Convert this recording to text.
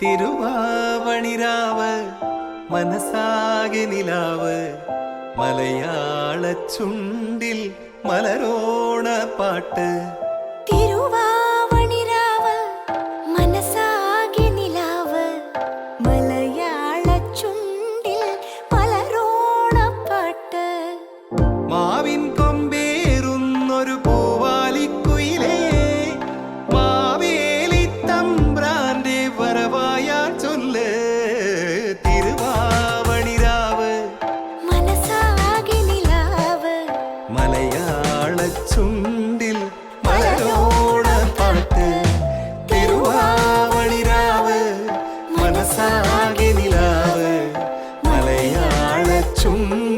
തിരുവാവണിരാവ് മനസാകെ നിലാവ് മലയാള ചുണ്ടിൽ മലരോണ പാട്ട്. തിരുവാവണിരാവ് മനസാകെ നിലാവ് മലയാള ചുണ്ടിൽ മലരോണ പാട്ട്. മാവിൻ കൊമ്പേറുന്നൊരു പൂവാലിക്കുയിലേ മാവേലി തമ്പ്രാന്റെ വരവായാ ചൊല്ല്. തിരുവാവണിരാവ് മനസാകെ നിലാവ് മലയാള ചുണ്ടിൽ മലരോണ പാട്ട്. തിരുവാവണിരാവ് മനസാകെ നിലാവ് മലയാള ചുണ്ടിൽ